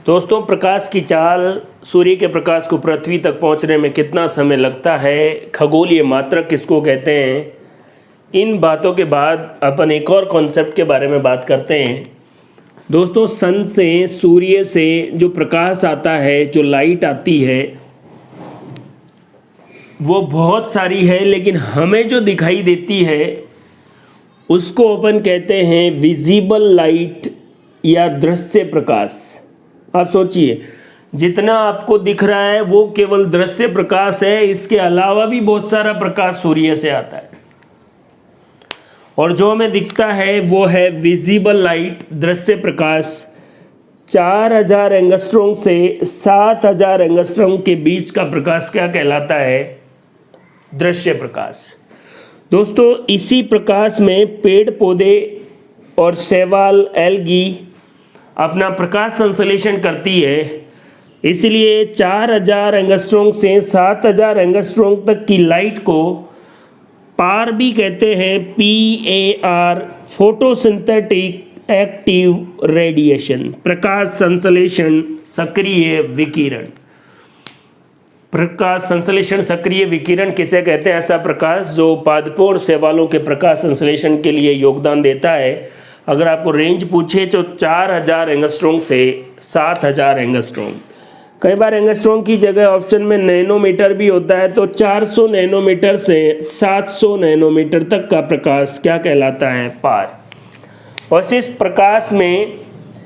दोस्तों, प्रकाश की चाल, सूर्य के प्रकाश को पृथ्वी तक पहुंचने में कितना समय लगता है, खगोलीय मात्रक किसको कहते हैं, इन बातों के बाद अपन एक और कॉन्सेप्ट के बारे में बात करते हैं। दोस्तों, सन से, सूर्य से जो प्रकाश आता है, जो लाइट आती है, वो बहुत सारी है, लेकिन हमें जो दिखाई देती है उसको अपन कहते हैं विजिबल लाइट या दृश्य प्रकाश। आप सोचिए, जितना आपको दिख रहा है वो केवल दृश्य प्रकाश है, इसके अलावा भी बहुत सारा प्रकाश सूर्य से आता है, और जो हमें दिखता है वो है विजिबल लाइट, दृश्य प्रकाश। 4000 एंगस्ट्रॉम से 7000 एंगस्ट्रॉम के बीच का प्रकाश क्या कहलाता है? दृश्य प्रकाश। दोस्तों, इसी प्रकाश में पेड़ पौधे और शैवाल, एल्गी अपना प्रकाश संश्लेषण करती है। इसलिए 4000 एंगस्ट्रॉम से 7000 एंगस्ट्रॉम तक की लाइट को पार भी कहते हैं, PAR, फोटोसिंथेटिक एक्टिव रेडिएशन, प्रकाश संश्लेषण सक्रिय विकिरण। प्रकाश संश्लेषण सक्रिय विकिरण किसे कहते हैं? ऐसा प्रकाश जो पादपों और शैवालों के प्रकाश संश्लेषण के लिए योगदान देता है। अगर आपको रेंज पूछे तो 4000 एंगस्ट्रॉम से 7000 एंगस्ट्रॉम। कई बार एंगस्ट्रॉम की जगह ऑप्शन में नैनोमीटर भी होता है, तो 400 नैनोमीटर से 700 नैनोमीटर तक का प्रकाश क्या कहलाता है? पार। और इस प्रकाश में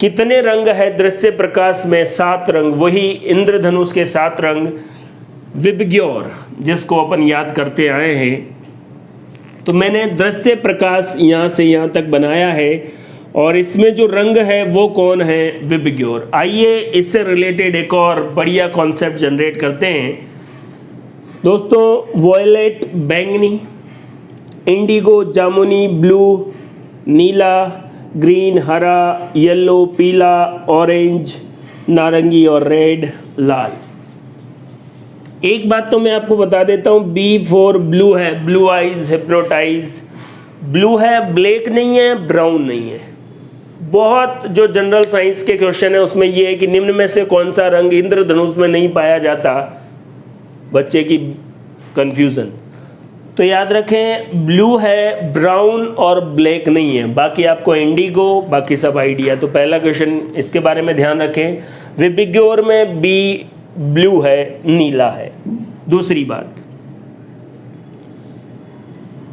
कितने रंग है? दृश्य प्रकाश में 7 रंग, वही इंद्रधनुष के 7 रंग, विबग्योर, जिसको अपन याद करते आए हैं। तो मैंने दृश्य प्रकाश यहाँ से यहाँ तक बनाया है, और इसमें जो रंग है वो कौन है? विबग्योर। आइए इससे रिलेटेड एक और बढ़िया कॉन्सेप्ट जनरेट करते हैं। दोस्तों, वॉयलेट बैंगनी, इंडिगो जामुनी, ब्लू नीला, ग्रीन हरा, येलो पीला, ऑरेंज नारंगी और रेड लाल। एक बात तो मैं आपको बता देता हूँ, B फॉर ब्लू है, ब्लू आइज, हिप्नोटाइज। ब्लू है, ब्लैक नहीं है, ब्राउन नहीं है। बहुत जो जनरल साइंस के क्वेश्चन है उसमें ये है कि निम्न में से कौन सा रंग इंद्रधनुष में नहीं पाया जाता, बच्चे की कंफ्यूजन। तो याद रखें, ब्लू है, ब्राउन और ब्लैक नहीं है, बाकी आपको इंडिगो, बाकी सब आइडिया। तो पहला क्वेश्चन इसके बारे में ध्यान रखें। विबग्योर में B ब्लू है, नीला है। दूसरी बात,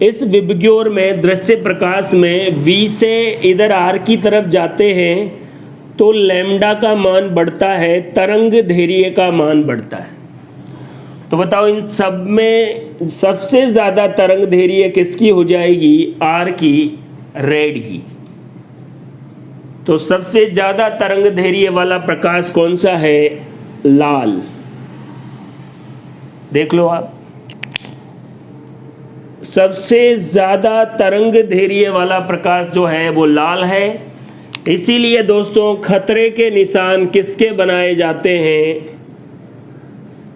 इस विबग्योर में दृश्य प्रकाश में V से इधर R की तरफ जाते हैं तो लैम्डा का मान बढ़ता है, तरंग दैर्घ्य का मान बढ़ता है। तो बताओ, इन सब में सबसे ज़्यादा तरंग दैर्घ्य किसकी हो जाएगी? R की, रेड की। तो सबसे ज़्यादा तरंग दैर्घ्य वाला प्रकाश कौन सा है? लाल। देख लो आप, सबसे ज़्यादा तरंग दैर्घ्य वाला प्रकाश जो है वो लाल है। इसीलिए दोस्तों, खतरे के निशान किसके बनाए जाते हैं?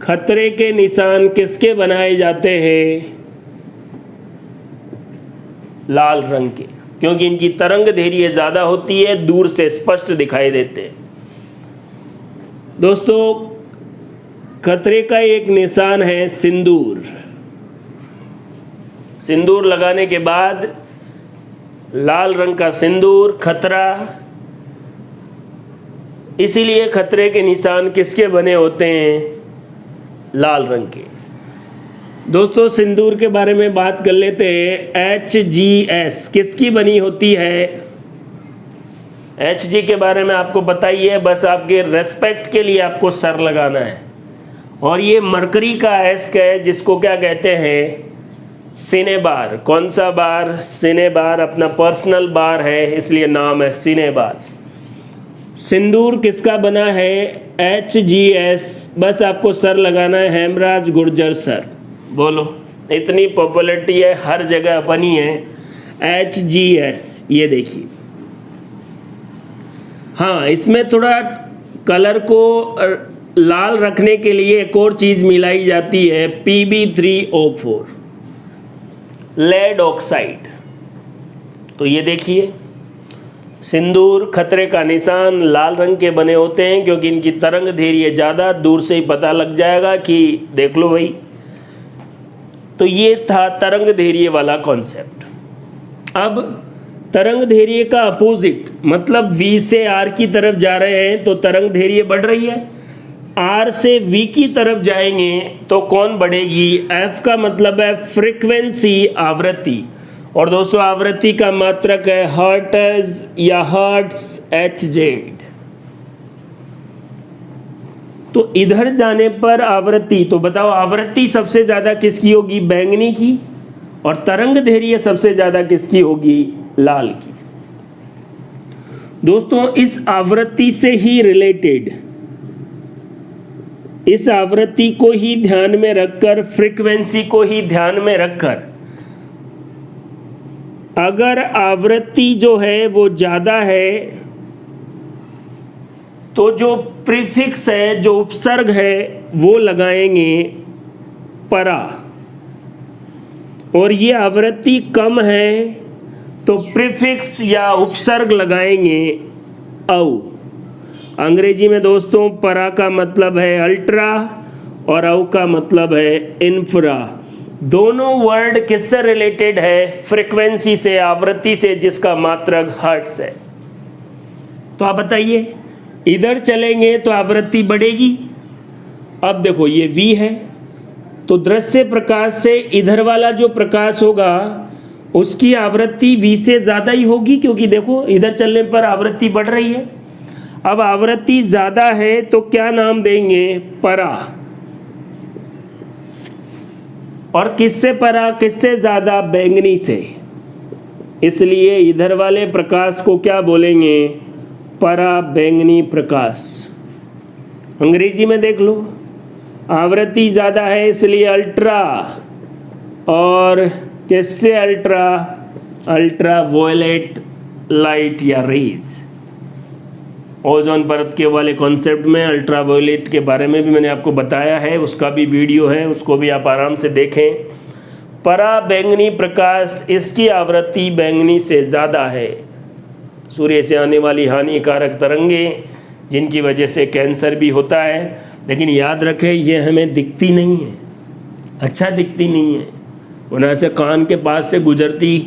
खतरे के निशान किसके बनाए जाते हैं? लाल रंग के, क्योंकि इनकी तरंग दैर्घ्य ज़्यादा होती है, दूर से स्पष्ट दिखाई देते हैं। दोस्तों, खतरे का एक निशान है सिंदूर। सिंदूर लगाने के बाद लाल रंग का सिंदूर, खतरा। इसीलिए खतरे के निशान किसके बने होते हैं? लाल रंग के। दोस्तों, सिंदूर के बारे में बात कर लेते हैं। HGS किसकी बनी होती है? HG के बारे में आपको पता ही है, बस आपके रेस्पेक्ट के लिए आपको सर लगाना है। और ये मरकरी का एस्क है, जिसको क्या कहते हैं? सिनेबार। कौन सा बार? सिनेबार अपना पर्सनल बार है, इसलिए नाम है सिनेबार। सिंदूर किसका बना है? HGS। बस आपको सर लगाना है, हेमराज गुर्जर सर। बोलो, इतनी पॉपुलैरिटी है, हर जगह अपनी है HGS। ये देखिए, हाँ, इसमें थोड़ा कलर को लाल रखने के लिए एक और चीज़ मिलाई जाती है, Pb3O4, लेड ऑक्साइड। तो ये देखिए, सिंदूर खतरे का निशान लाल रंग के बने होते हैं क्योंकि इनकी तरंग धैर्य ज़्यादा, दूर से ही पता लग जाएगा कि देख लो भाई। तो ये था तरंग धैर्य वाला कॉन्सेप्ट। अब तरंग धैर्य का अपोजिट मतलब V से R की तरफ जा रहे हैं तो तरंग धैर्य बढ़ रही है, R से V की तरफ जाएंगे तो कौन बढ़ेगी? F का मतलब है फ्रीक्वेंसी, आवृत्ति। और दोस्तों आवृत्ति का मात्रक है हर्ट्ज या हर्ट्ज, HZ। तो इधर जाने पर आवृत्ति, तो बताओ आवृत्ति सबसे ज़्यादा किसकी होगी? बैंगनी की। और तरंग धैर्य सबसे ज़्यादा किसकी होगी? लाल की। दोस्तों इस आवृत्ति से ही रिलेटेड, इस आवृत्ति को ही ध्यान में रखकर, फ्रीक्वेंसी को ही ध्यान में रखकर, अगर आवृत्ति जो है वो ज़्यादा है तो जो प्रीफिक्स है, जो उपसर्ग है वो लगाएंगे परा। और ये आवृत्ति कम है तो प्रीफिक्स या उपसर्ग लगाएंगे औ। अंग्रेजी में दोस्तों परा का मतलब है अल्ट्रा और औ का मतलब है इंफ्रा। दोनों वर्ड किससे रिलेटेड है? फ्रीक्वेंसी से, आवृत्ति से, जिसका मात्रक हर्ट्ज है। तो आप बताइए, इधर चलेंगे तो आवृत्ति बढ़ेगी। अब देखो ये V है तो दृश्य प्रकाश से इधर वाला जो प्रकाश होगा उसकी आवृत्ति V से ज़्यादा ही होगी, क्योंकि देखो इधर चलने पर आवृत्ति बढ़ रही है। अब आवृत्ति ज़्यादा है तो क्या नाम देंगे? परा। और किससे परा, किससे ज़्यादा? बैंगनी से। इसलिए इधर वाले प्रकाश को क्या बोलेंगे? परा बैंगनी प्रकाश। अंग्रेजी में देख लो, आवृत्ति ज़्यादा है इसलिए अल्ट्रा। और किससे अल्ट्रा? अल्ट्रा वायलेट लाइट या रेज। ओजोन परत के वाले कॉन्सेप्ट में अल्ट्रा वायलेट के बारे में भी मैंने आपको बताया है, उसका भी वीडियो है, उसको भी आप आराम से देखें। परा बैंगनी प्रकाश, इसकी आवृत्ति बैंगनी से ज़्यादा है। सूर्य से आने वाली हानिकारक तरंगें जिनकी वजह से कैंसर भी होता है, लेकिन याद रखें ये हमें दिखती नहीं है, अच्छा दिखती नहीं है। वहाँ से कान के पास से गुजरती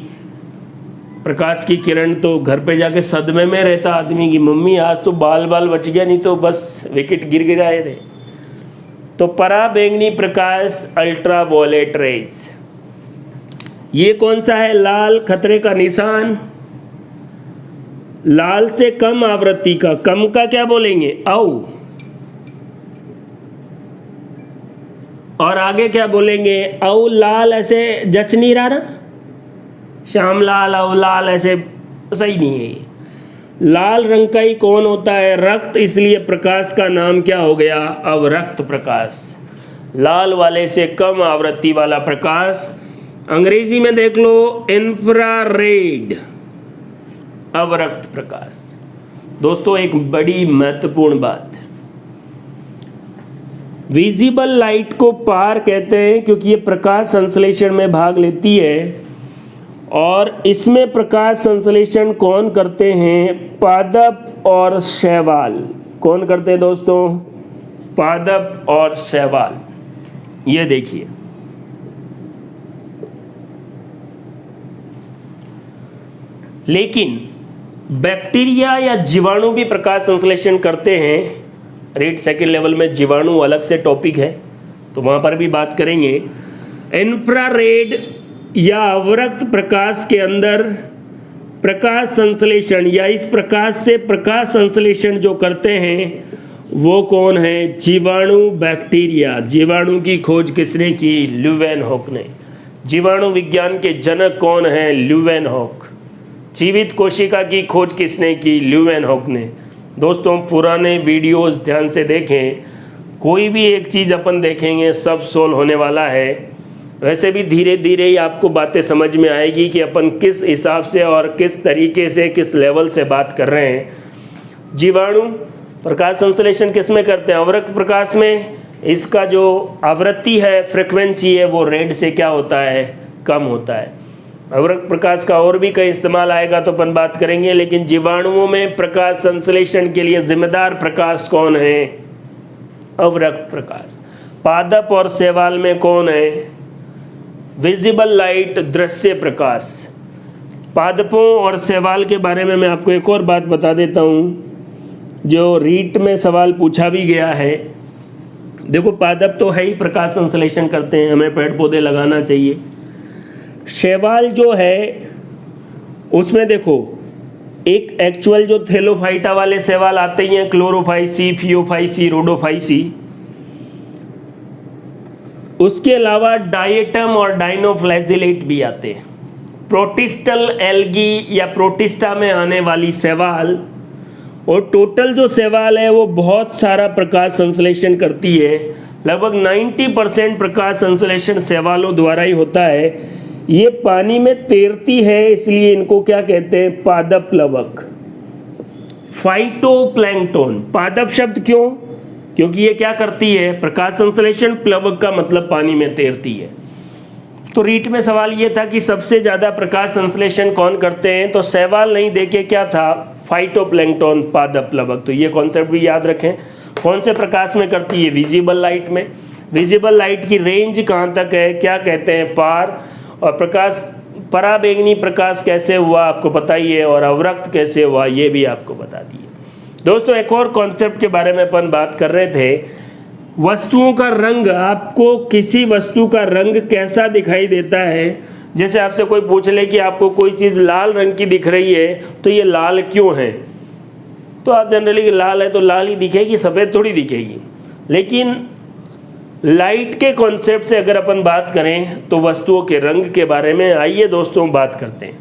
प्रकाश की किरण तो घर पे जाके सदमे में रहता आदमी की, मम्मी आज तो बाल बच गया, नहीं तो बस विकेट गिर गिराए थे। तो परा बैंगनी प्रकाश, अल्ट्रा वायलेट रेज। ये कौन सा है? लाल खतरे का निशान। लाल से कम आवृत्ति का, कम का क्या बोलेंगे? औ। और आगे क्या बोलेंगे? औ लाल। ऐसे जच नहीं रहा ना, श्याम लाल औ लाल, ऐसे सही नहीं है। लाल रंग का ही कौन होता है? रक्त। इसलिए प्रकाश का नाम क्या हो गया? अवरक्त प्रकाश। लाल वाले से कम आवृत्ति वाला प्रकाश। अंग्रेजी में देख लो इंफ्रारेड, अवरक्त प्रकाश। दोस्तों एक बड़ी महत्वपूर्ण बात, विजिबल लाइट को पार कहते हैं क्योंकि ये प्रकाश संश्लेषण में भाग लेती है। और इसमें प्रकाश संश्लेषण कौन करते हैं? पादप और शैवाल। कौन करते हैं दोस्तों? पादप और शैवाल। ये देखिए, लेकिन बैक्टीरिया या जीवाणु भी प्रकाश संश्लेषण करते हैं। रीड सेकंड लेवल में जीवाणु अलग से टॉपिक है, तो वहाँ पर भी बात करेंगे। इंफ्रारेड या अवरक्त प्रकाश के अंदर प्रकाश संश्लेषण या इस प्रकाश से प्रकाश संश्लेषण जो करते हैं वो कौन है? जीवाणु, बैक्टीरिया। जीवाणु की खोज किसने की? ल्यूवेनहॉक ने। जीवाणु विज्ञान के जनक कौन है? ल्यूवेनहॉक। जीवित कोशिका की खोज किसने की? ल्यूवेनहॉक ने। दोस्तों पुराने वीडियोस ध्यान से देखें, कोई भी एक चीज़ अपन देखेंगे सब सोल्व होने वाला है। वैसे भी धीरे धीरे ही आपको बातें समझ में आएगी कि अपन किस हिसाब से और किस तरीके से, किस लेवल से बात कर रहे हैं। जीवाणु प्रकाश संश्लेषण किस में करते हैं? अवरक्त प्रकाश में। इसका जो आवृत्ति है, फ्रिक्वेंसी है, वो रेड से क्या होता है? कम होता है। अवरक्त प्रकाश का और भी कई इस्तेमाल आएगा तो अपन बात करेंगे, लेकिन जीवाणुओं में प्रकाश संश्लेषण के लिए जिम्मेदार प्रकाश कौन है? अवरक्त प्रकाश। पादप और शैवाल में कौन है? विजिबल लाइट, दृश्य प्रकाश। पादपों और शैवाल के बारे में मैं आपको एक और बात बता देता हूँ जो रीट में सवाल पूछा भी गया है। देखो, पादप तो है ही, प्रकाश संश्लेषण करते हैं, हमें पेड़ पौधे लगाना चाहिए। शैवाल जो है उसमें देखो, एक एक्चुअल जो थैलोफाइटा वाले शैवाल आते ही हैं, क्लोरोफाइसी, फियोफाइसी, रोडोफाइसी, उसके अलावा डायटम और डाइनोफ्लैजिलेट भी आते हैं। प्रोटिस्टल एल्गी या प्रोटिस्टा में आने वाली शैवाल, और टोटल जो शैवाल है वो बहुत सारा प्रकाश संश्लेषण करती है। लगभग 90% प्रकाश संश्लेषण शैवालों द्वारा ही होता है। ये पानी में तैरती है, इसलिए इनको क्या कहते हैं? पादप प्लवक। फाइटोप्लैंक्टन, पादप शब्द क्यों? क्योंकि ये क्या करती है? प्रकाश संश्लेषण। प्लवक का मतलब पानी में तैरती है। तो रीट में सवाल ये था कि सबसे ज़्यादा प्रकाश संश्लेषण कौन करते हैं, तो शैवाल नहीं देके क्या था? फाइटोप्लैंक्टन, पादप प्लवक। तो ये कॉन्सेप्ट भी याद रखें। कौन से प्रकाश में करती है? विजिबल लाइट में। विजिबल लाइट की रेंज कहाँ तक है? क्या कहते हैं? पार। और प्रकाश, पराबैंगनी प्रकाश कैसे हुआ आपको पता ही है, और अवरक्त कैसे हुआ ये भी आपको बता दिए। दोस्तों, एक और कॉन्सेप्ट के बारे में अपन बात कर रहे थे, वस्तुओं का रंग। आपको किसी वस्तु का रंग कैसा दिखाई देता है? जैसे आपसे कोई पूछ ले कि आपको कोई चीज़ लाल रंग की दिख रही है, तो ये लाल क्यों है? तो आप जनरली लाल है तो लाल ही दिखेगी, सफ़ेद थोड़ी दिखेगी। लेकिन लाइट के कॉन्सेप्ट से अगर अपन बात करें तो वस्तुओं के रंग के बारे में आइए दोस्तों बात करते हैं।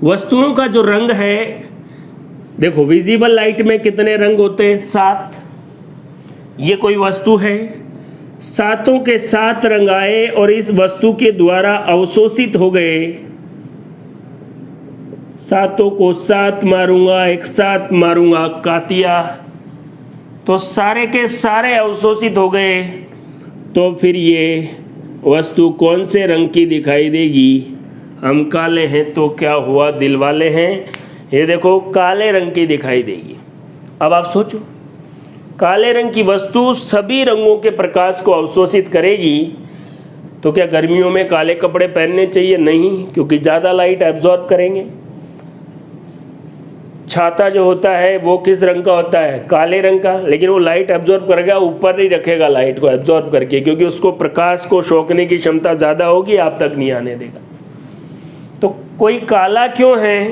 वस्तुओं का जो रंग है, देखो, विजिबल लाइट में कितने रंग होते हैं? 7। ये कोई वस्तु है, सातों के 7 रंग आए और इस वस्तु के द्वारा अवशोषित हो गए। सातों को 7 मारूंगा, एक साथ मारूंगा कातिया, तो सारे के सारे अवशोषित हो गए। तो फिर ये वस्तु कौन से रंग की दिखाई देगी? हम काले हैं तो क्या हुआ, दिल वाले हैं, ये देखो काले रंग की दिखाई देगी। अब आप सोचो, काले रंग की वस्तु सभी रंगों के प्रकाश को अवशोषित करेगी, तो क्या गर्मियों में काले कपड़े पहनने चाहिए? नहीं, क्योंकि ज़्यादा लाइट एब्जॉर्ब करेंगे। छाता जो होता है वो किस रंग का होता है? काले रंग का, लेकिन वो लाइट एब्जॉर्ब करेगा, ऊपर नहीं रखेगा लाइट को एब्जॉर्ब करके, क्योंकि उसको प्रकाश को सोखने की क्षमता ज़्यादा होगी, आप तक नहीं आने देगा। तो कोई काला क्यों है?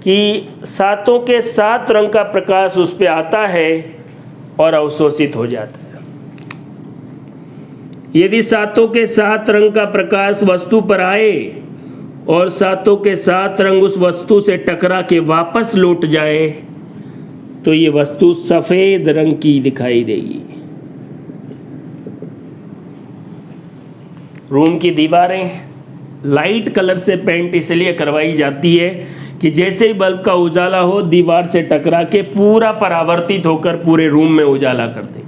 कि सातों के 7 रंग का प्रकाश उस पर आता है और अवशोषित हो जाता है। यदि सातों के 7 रंग का प्रकाश वस्तु पर आए और सातों के 7 रंग उस वस्तु से टकरा के वापस लौट जाए, तो ये वस्तु सफेद रंग की दिखाई देगी। रूम की दीवारें लाइट कलर से पेंट इसलिए करवाई जाती है कि जैसे ही बल्ब का उजाला हो, दीवार से टकरा के पूरा परावर्तित होकर पूरे रूम में उजाला कर दे।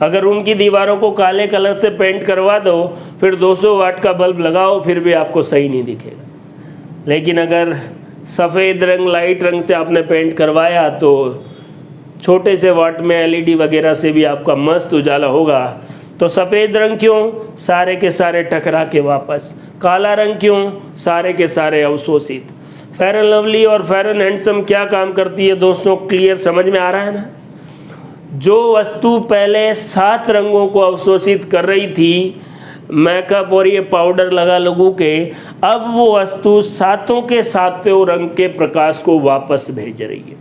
अगर रूम की दीवारों को काले कलर से पेंट करवा दो, फिर 200 वाट का बल्ब लगाओ, फिर भी आपको सही नहीं दिखेगा। लेकिन अगर सफ़ेद रंग, लाइट रंग से आपने पेंट करवाया, तो छोटे से वाट में एलईडी वगैरह से भी आपका मस्त उजाला होगा। तो सफ़ेद रंग क्यों? सारे के सारे टकरा के वापस। काला रंग क्यों? सारे के सारे अवशोषित। फेयर एंड लवली और फेयर एंड हैंडसम क्या काम करती है दोस्तों? क्लियर समझ में आ रहा है ना? जो वस्तु पहले 7 रंगों को अवशोषित कर रही थी, मेकअप और ये पाउडर लगा लगू के, अब वो वस्तु सातों के 7 रंग के प्रकाश को वापस भेज रही है।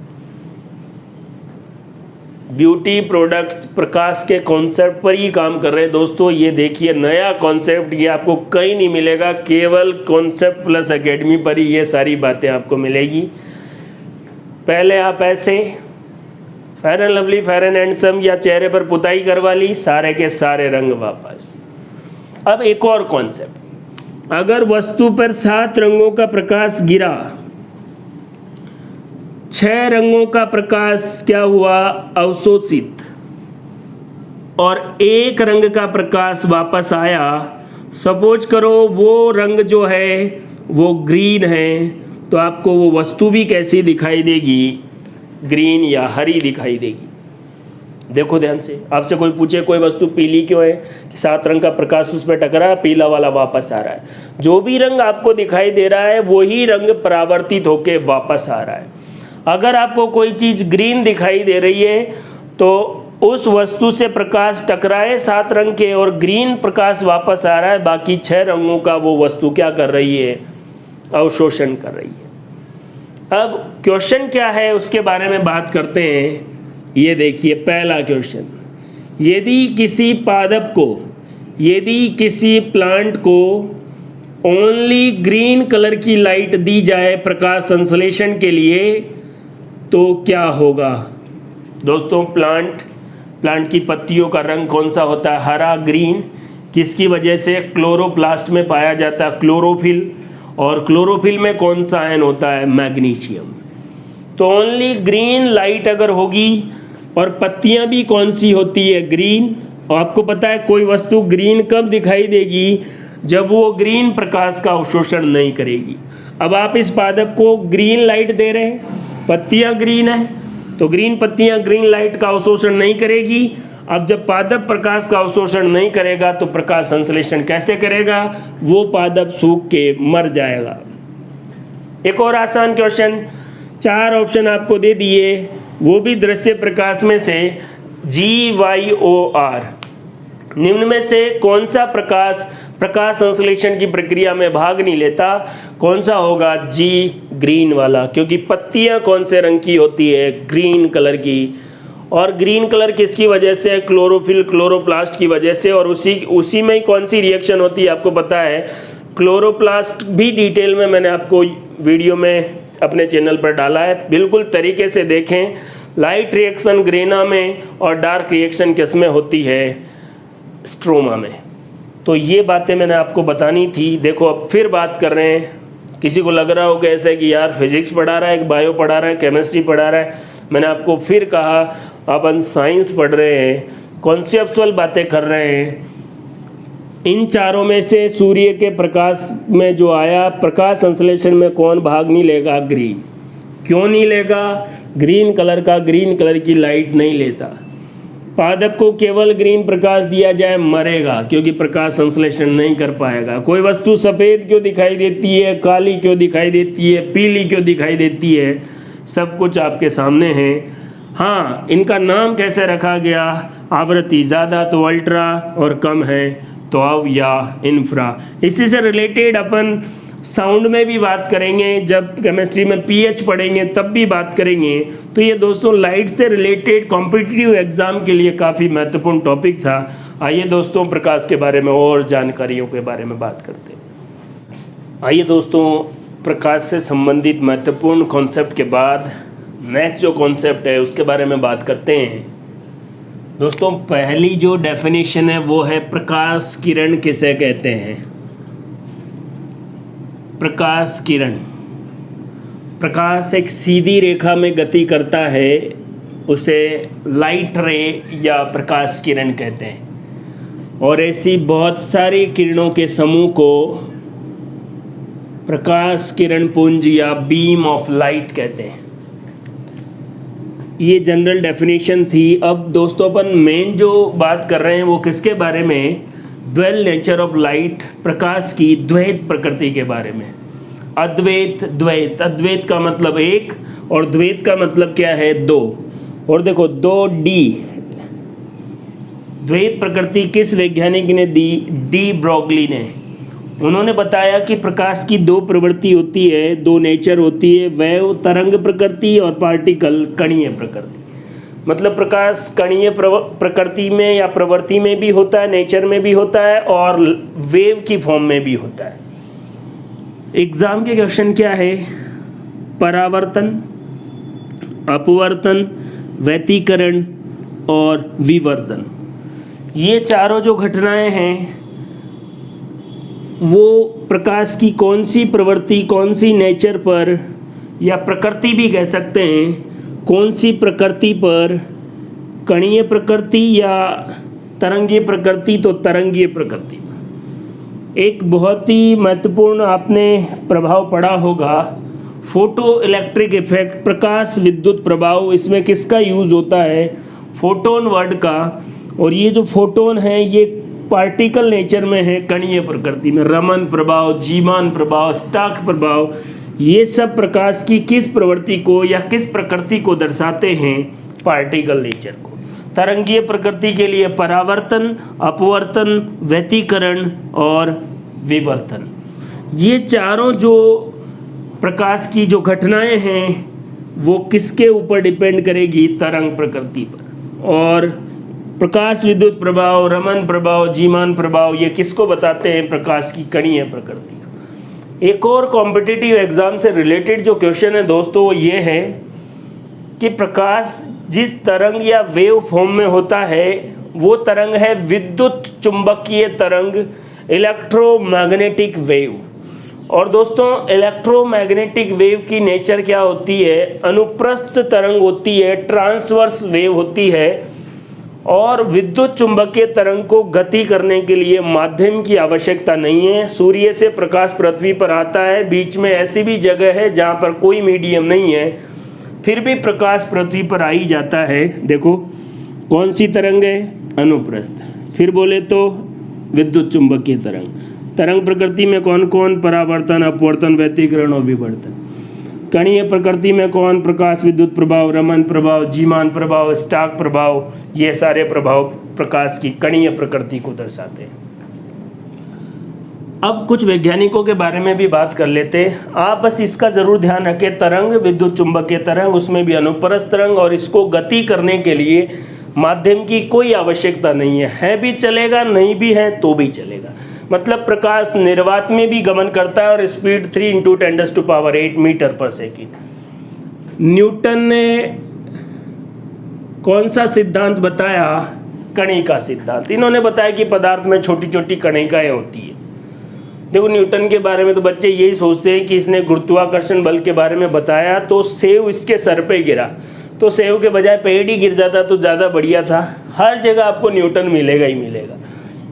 ब्यूटी प्रोडक्ट्स प्रकाश के कॉन्सेप्ट पर ही काम कर रहे हैं दोस्तों। ये देखिए नया कॉन्सेप्ट, ये आपको कहीं नहीं मिलेगा, केवल कॉन्सेप्ट प्लस एकेडमी पर ही ये सारी बातें आपको मिलेगी। पहले आप ऐसे fair and lovely, fair and handsome या चेहरे पर पुताई करवा ली, सारे के सारे रंग वापस। अब एक और कॉन्सेप्ट, अगर वस्तु पर 7 रंगों का प्रकाश गिरा, 6 रंगों का प्रकाश क्या हुआ? अवशोषित, और 1 रंग का प्रकाश वापस आया, सपोज करो वो रंग जो है वो ग्रीन है, तो आपको वो वस्तु भी कैसी दिखाई देगी, ग्रीन या हरी दिखाई देगी। देखो ध्यान से, आपसे कोई पूछे कोई वस्तु पीली क्यों है, कि 7 रंग का प्रकाश उस पर टकरा है, पीला वाला वापस आ रहा है। जो भी रंग आपको दिखाई दे रहा है वही रंग परावर्तित होके वापस आ रहा है। अगर आपको कोई चीज़ ग्रीन दिखाई दे रही है तो उस वस्तु से प्रकाश टकराए 7 रंग के और ग्रीन प्रकाश वापस आ रहा है, बाकी 6 रंगों का वो वस्तु क्या कर रही है, अवशोषण कर रही है। अब क्वेश्चन क्या है उसके बारे में बात करते हैं। ये देखिए पहला क्वेश्चन, यदि किसी पादप को, यदि किसी प्लांट को ओनली ग्रीन कलर की लाइट दी जाए प्रकाश संश्लेषण के लिए तो क्या होगा। दोस्तों प्लांट की पत्तियों का रंग कौन सा होता है, हरा ग्रीन, किसकी वजह से, क्लोरोप्लास्ट में पाया जाता है क्लोरोफिल, और क्लोरोफिल में कौन सा आयन होता है, मैग्नीशियम। तो ओनली ग्रीन लाइट अगर होगी और पत्तियां भी कौन सी होती है, ग्रीन, और आपको पता है कोई वस्तु ग्रीन कब दिखाई देगी, जब वो ग्रीन प्रकाश का अवशोषण नहीं करेगी। अब आप इस पादप को ग्रीन लाइट दे रहे हैं, पत्तियां ग्रीन है तो ग्रीन पत्तियां ग्रीन लाइट का अवशोषण नहीं करेगी। अब जब पादप प्रकाश का अवशोषण नहीं करेगा तो प्रकाश संश्लेषण कैसे करेगा, वो पादप सूख के मर जाएगा। एक और आसान क्वेश्चन, 4 ऑप्शन आपको दे दिए, वो भी दृश्य प्रकाश में से GYOR, निम्न में से कौन सा प्रकाश संश्लेषण की प्रक्रिया में भाग नहीं लेता, कौन सा होगा, G ग्रीन वाला, क्योंकि पत्तियां कौन से रंग की होती है, ग्रीन कलर की। और ग्रीन कलर किसकी वजह से, क्लोरोफिल क्लोरोप्लास्ट की वजह से, और उसी में ही कौन सी रिएक्शन होती है आपको पता है, क्लोरोप्लास्ट भी डिटेल में मैंने आपको वीडियो में अपने चैनल पर डाला है, बिल्कुल तरीके से देखें। लाइट रिएक्शन ग्रेना में और डार्क रिएक्शन किस में होती है, स्ट्रोमा में। तो ये बातें मैंने आपको बतानी थी। देखो अब फिर बात कर रहे हैं, किसी को लग रहा हो कैसे कि यार फिजिक्स पढ़ा रहा है, बायो पढ़ा रहा है, केमिस्ट्री पढ़ा रहा है। मैंने आपको फिर कहा अपन साइंस पढ़ रहे हैं, कॉन्सेप्चुअल बातें कर रहे हैं। इन चारों में से सूर्य के प्रकाश में जो आया, प्रकाश संश्लेषण में कौन भाग नहीं लेगा, ग्रीन। क्यों नहीं लेगा, ग्रीन कलर की लाइट नहीं लेता। पादप को केवल ग्रीन प्रकाश दिया जाए मरेगा, क्योंकि प्रकाश संश्लेषण नहीं कर पाएगा। कोई वस्तु सफ़ेद क्यों दिखाई देती है, काली क्यों दिखाई देती है, पीली क्यों दिखाई देती है, सब कुछ आपके सामने है। हाँ, इनका नाम कैसे रखा गया, आवृत्ति ज़्यादा तो अल्ट्रा और कम है तो अव या इंफ्रा। इसी से रिलेटेड अपन साउंड में भी बात करेंगे, जब केमिस्ट्री में पीएच पढ़ेंगे तब भी बात करेंगे। तो ये दोस्तों लाइट से रिलेटेड कॉम्पिटिटिव एग्जाम के लिए काफ़ी महत्वपूर्ण टॉपिक था। आइए दोस्तों प्रकाश के बारे में और जानकारियों के बारे में बात करते हैं। आइए दोस्तों प्रकाश से संबंधित महत्वपूर्ण कॉन्सेप्ट के बाद नेक्स्ट जो कॉन्सेप्ट है उसके बारे में बात करते हैं। दोस्तों पहली जो डेफिनेशन है वो है प्रकाश किरण किसे कहते हैं। प्रकाश किरण, प्रकाश एक सीधी रेखा में गति करता है, उसे लाइट रे या प्रकाश किरण कहते हैं। और ऐसी बहुत सारी किरणों के समूह को प्रकाश किरण पुंज या बीम ऑफ लाइट कहते हैं। ये जनरल डेफिनेशन थी। अब दोस्तों अपन मेन जो बात कर रहे हैं वो किसके बारे में, ड्वेल नेचर ऑफ लाइट, प्रकाश की द्वैत प्रकृति के बारे में। अद्वैत, द्वैत, अद्वैत का मतलब एक और द्वैत का मतलब क्या है, 2। और देखो 2D, द्वैत प्रकृति किस वैज्ञानिक ने दी, डी ब्रोगली ने। उन्होंने बताया कि प्रकाश की 2 प्रवृत्ति होती है, 2 नेचर होती है, वेव तरंग प्रकृति और पार्टिकल कणीय प्रकृति। मतलब प्रकाश कणीय प्रकृति में या प्रवृत्ति में भी होता है, नेचर में भी होता है, और वेव की फॉर्म में भी होता है। एग्जाम के क्वेश्चन क्या है, परावर्तन, अपवर्तन, व्यतिकरण और विवर्तन। ये चारों जो घटनाएं हैं वो प्रकाश की कौन सी प्रवृत्ति, कौन सी नेचर पर, या प्रकृति भी कह सकते हैं, कौन सी प्रकृति पर, कणीय प्रकृति या तरंगीय प्रकृति, तो तरंगीय प्रकृति। एक बहुत ही महत्वपूर्ण आपने प्रभाव पढ़ा होगा, फोटो इलेक्ट्रिक इफेक्ट, प्रकाश विद्युत प्रभाव। इसमें किसका यूज़ होता है? फोटोन वर्ड का। और ये जो फोटोन है ये पार्टिकल नेचर में है, कणीय प्रकृति में। रमन प्रभाव, जीमान प्रभाव, स्टाक प्रभाव, ये सब प्रकाश की किस प्रवृत्ति को या किस प्रकृति को दर्शाते हैं? पार्टिकल नेचर को। तरंगीय प्रकृति के लिए परावर्तन, अपवर्तन, व्यतिकरण और विवर्तन। ये चारों जो प्रकाश की जो घटनाएं हैं वो किसके ऊपर डिपेंड करेगी? तरंग प्रकृति पर। और प्रकाश विद्युत प्रभाव, रमन प्रभाव, जीमान प्रभाव, ये किसको बताते हैं? प्रकाश की कणीय प्रकृति को। एक और कॉम्पिटिटिव एग्जाम से रिलेटेड जो क्वेश्चन है दोस्तों वो ये है कि प्रकाश जिस तरंग या वेव फॉर्म में होता है वो तरंग है विद्युत चुंबकीय तरंग, इलेक्ट्रोमैग्नेटिक वेव। और दोस्तों इलेक्ट्रोमैग्नेटिक वेव की नेचर क्या होती है? अनुप्रस्थ तरंग होती है, ट्रांसवर्स वेव होती है। और विद्युत चुंबकीय तरंग को गति करने के लिए माध्यम की आवश्यकता नहीं है। सूर्य से प्रकाश पृथ्वी पर आता है, बीच में ऐसी भी जगह है जहाँ पर कोई मीडियम नहीं है, फिर भी प्रकाश पृथ्वी पर आ ही जाता है। देखो कौन सी तरंग है? अनुप्रस्थ। फिर बोले तो विद्युत चुंबकीय तरंग। तरंग प्रकृति में कौन कौन? परावर्तन, अपवर्तन, व्यतिकरण और विवर्तन। कणीय प्रकृति में कौन? प्रकाश विद्युत प्रभाव, रमन प्रभाव, जीमान प्रभाव, स्टाक प्रभाव। ये सारे प्रभाव प्रकाश की कणीय प्रकृति को दर्शाते हैं। अब कुछ वैज्ञानिकों के बारे में भी बात कर लेते हैं। आप बस इसका ज़रूर ध्यान रखें, तरंग विद्युत चुंबकीय तरंग, उसमें भी अनुप्रस्थ तरंग, और इसको गति करने के लिए माध्यम की कोई आवश्यकता नहीं है भी चलेगा, नहीं भी है तो भी चलेगा। मतलब प्रकाश निर्वात में भी गमन करता है और स्पीड 3 × 10⁸ मीटर पर सेकेंड। न्यूटन ने कौन सा सिद्धांत बताया? कणिका सिद्धांत। इन्होंने बताया कि पदार्थ में छोटी छोटी कणिकाएं होती है। देखो न्यूटन के बारे में तो बच्चे यही सोचते हैं कि इसने गुरुत्वाकर्षण बल के बारे में बताया तो सेव इसके सर पे गिरा, तो सेव के बजाय पेड़ ही गिर जाता तो ज़्यादा बढ़िया था। हर जगह आपको न्यूटन मिलेगा ही मिलेगा।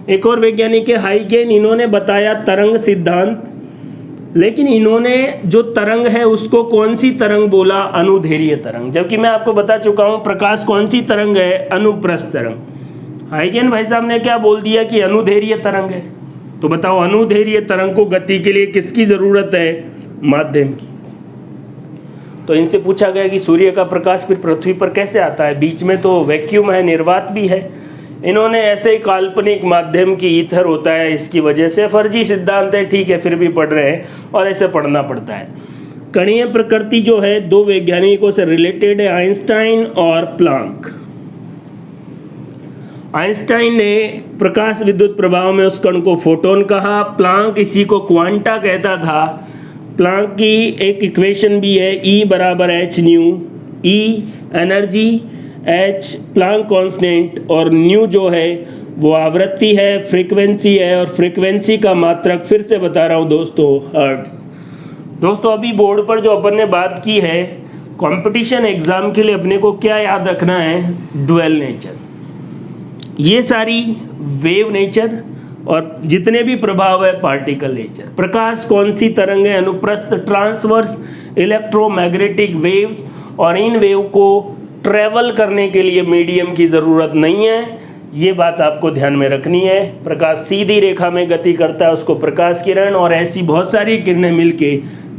एक और वैज्ञानिक है हाइगेन, इन्होंने बताया तरंग सिद्धांत, लेकिन इन्होंने जो तरंग है उसको कौन सी तरंग बोला? अनुदैर्घ्य तरंग। जबकि मैं आपको बता चुका हूँ प्रकाश कौन सी तरंग है? अनुप्रस्थ तरंग। हाइगेन भाई साहब ने क्या बोल दिया कि अनुदैर्घ्य तरंग है। तो बताओ अनुदैर्घ्य तरंग को गति के लिए किसकी ज़रूरत है? माध्यम की। तो इनसे पूछा गया कि सूर्य का प्रकाश फिर पृथ्वी पर कैसे आता है? बीच में तो वैक्यूम है, निर्वात भी है। इन्होंने ऐसे ही काल्पनिक माध्यम की ईथर होता है, इसकी वजह से फर्जी सिद्धांत है, ठीक है, फिर भी पढ़ रहे हैं और ऐसे पढ़ना पड़ता है। कणीय प्रकृति जो है दो वैज्ञानिकों से रिलेटेड है, आइंस्टाइन और प्लांक। आइंस्टाइन ने प्रकाश विद्युत प्रभाव में उस कण को फोटोन कहा, प्लांक इसी को क्वांटा कहता था। प्लांक की एक इक्वेशन भी है, E = h/ν। E energy, h Planck constant और न्यू जो है वो आवृत्ति है, फ्रीक्वेंसी है, और फ्रीक्वेंसी का मात्रक फिर से बता रहा हूँ दोस्तों, हर्ट्ज। दोस्तों अभी बोर्ड पर जो अपन ने बात की है, कंपटीशन एग्जाम के लिए अपने को क्या याद रखना है? Dual nature. ये सारी वेव नेचर और जितने भी प्रभाव है पार्टिकल नेचर। प्रकाश कौन सी तरंग है? अनुप्रस्थ, ट्रांसवर्स, इलेक्ट्रोमैग्नेटिक वेव्स, और इन वेव को ट्रेवल करने के लिए मीडियम की ज़रूरत नहीं है। ये बात आपको ध्यान में रखनी है। प्रकाश सीधी रेखा में गति करता है, उसको प्रकाश किरण, और ऐसी बहुत सारी किरणें मिलके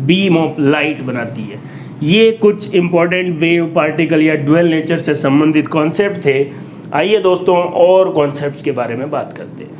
बीम ऑफ लाइट बनाती है। ये कुछ इंपॉर्टेंट वेव, पार्टिकल या ड्यूअल नेचर से संबंधित कॉन्सेप्ट थे। आइए दोस्तों और कॉन्सेप्ट्स के बारे में बात करते हैं।